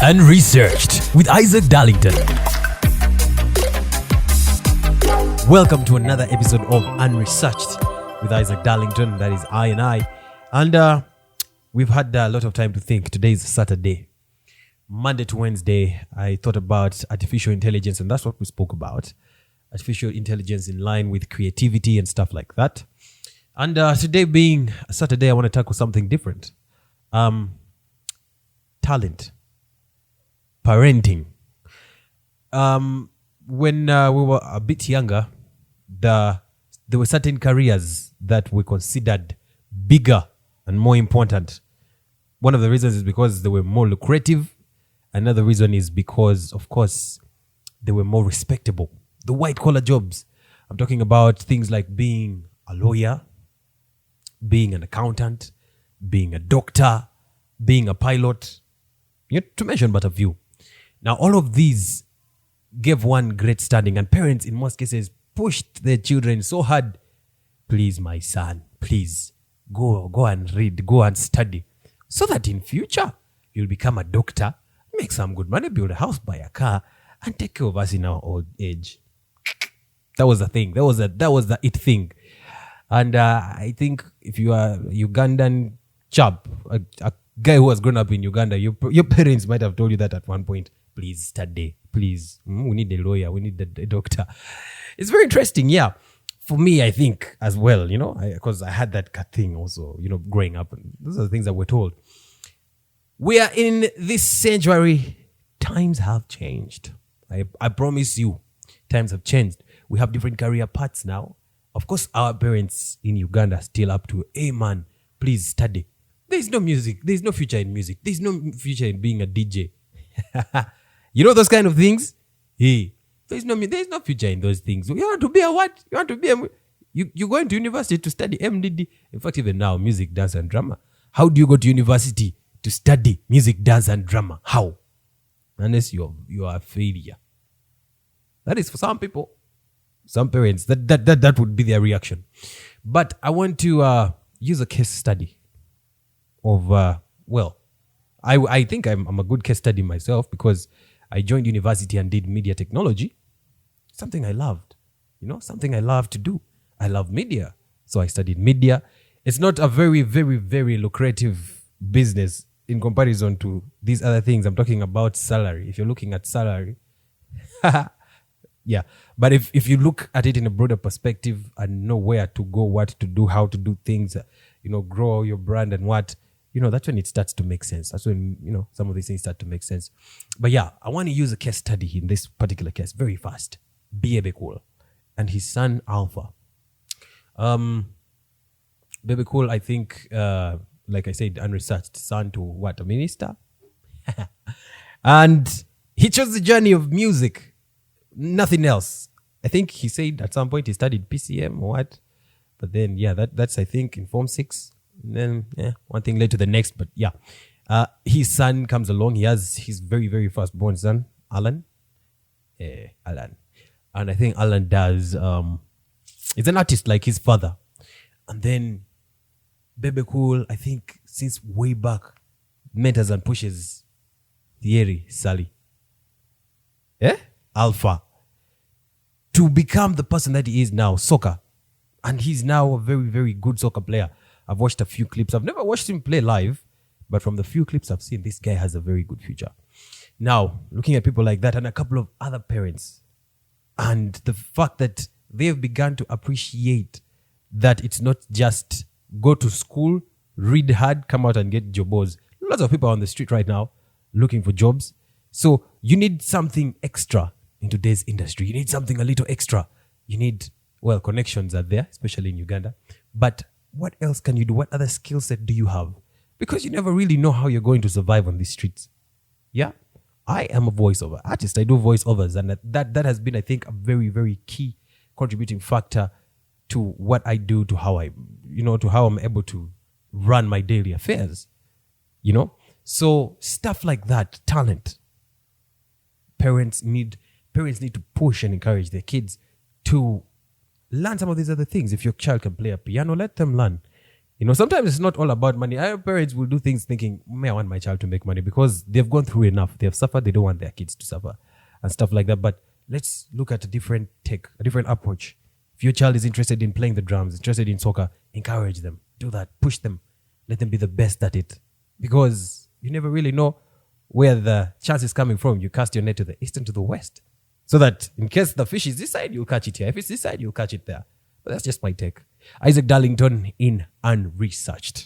Unresearched with Isaac Darlingtone. Welcome to another episode of Unresearched with Isaac Darlingtone. That is I. And we've had a lot of time to think. Today is Saturday. Monday to Wednesday, I thought about artificial intelligence, and that's what we spoke about. Artificial intelligence in line with creativity and stuff like that. And today being Saturday, I want to tackle something different. Talent. Parenting. When we were a bit younger, there were certain careers that were considered bigger and more important. One of the reasons is because they were more lucrative. Another reason is because, of course, they were more respectable. The white-collar jobs. I'm talking about things like being a lawyer, being an accountant, being a doctor, being a pilot, to mention but a few. Now, all of these gave one great standing, and parents, in most cases, pushed their children so hard. Please, my son, please, go and read, go and study, so that in future, you'll become a doctor, make some good money, build a house, buy a car, and take care of us in our old age. That was the thing. That was the it thing. And I think if you are a Ugandan chap, a guy who has grown up in Uganda, your parents might have told you that at one point. Please study. Please. We need a lawyer. We need a doctor. It's very interesting. Yeah. For me, I think as well, because I had that thing also, growing up. Those are the things that we're told. We are in this century. Times have changed. I promise you, times have changed. We have different career paths now. Of course, our parents in Uganda are still up to, hey man, please study. There's no music. There's no future in music. There's no future in being a DJ. Those kind of things? Hey, there's no future in those things. You want to be a what? You want to be you're going to university to study MDD. In fact, even now, music, dance, and drama. How do you go to university to study music, dance, and drama? How? Unless you are a failure. That is for some people. Some parents, that would be their reaction. But I want to use a case study of, I think I'm a good case study myself because I joined university and did media technology. Something I loved, something I love to do. I love media. So I studied media. It's not a very, very, very lucrative business in comparison to these other things. I'm talking about salary. If you're looking at salary, yeah. But if you look at it in a broader perspective and know where to go, what to do, how to do things, grow your brand and what, that's when it starts to make sense. That's when, some of these things start to make sense. But yeah, I want to use a case study in this particular case very fast. Baby Cool and his son Alpha. Baby Cool, I think, like I said, unresearched son to a minister. And he chose the journey of music. Nothing else. I think he said at some point he studied PCM or what. But then, yeah, that's, I think, in Form 6. And then, one thing led to the next. But yeah, his son comes along. He has his very, very first-born son, Alan. Alan. And I think Alan does, he's an artist like his father. And then Baby Cool, I think, since way back, mentors and pushes Thierry Sally. Alpha. To become the person that he is now, soccer. And he's now a very, very good soccer player. I've watched a few clips. I've never watched him play live, but from the few clips I've seen, this guy has a very good future. Now, looking at people like that and a couple of other parents, and the fact that they've begun to appreciate that it's not just go to school, read hard, come out and get jobs. Lots of people are on the street right now looking for jobs. So you need something extra in today's industry. You need something a little extra. You need, connections are there, especially in Uganda. But what else can you do? What other skill set do you have? Because you never really know how you're going to survive on these streets. Yeah? I am a voiceover artist. I do voiceovers. And that has been, I think, a very, very key contributing factor to what I do, to how to how I'm able to run my daily affairs. So stuff like that, talent. Parents need to push and encourage their kids to learn some of these other things. If your child can play a piano, let them learn. Sometimes it's not all about money. Our parents will do things thinking, I want my child to make money because they've gone through enough. They have suffered. They don't want their kids to suffer and stuff like that. But let's look at a different take, a different approach. If your child is interested in playing the drums, interested in soccer, encourage them. Do that. Push them. Let them be the best at it. Because you never really know where the chance is coming from. You cast your net to the east and to the west. So that in case the fish is this side, you'll catch it here. If it's this side, you'll catch it there. But that's just my take. Isaac Darlingtone in Unresearched.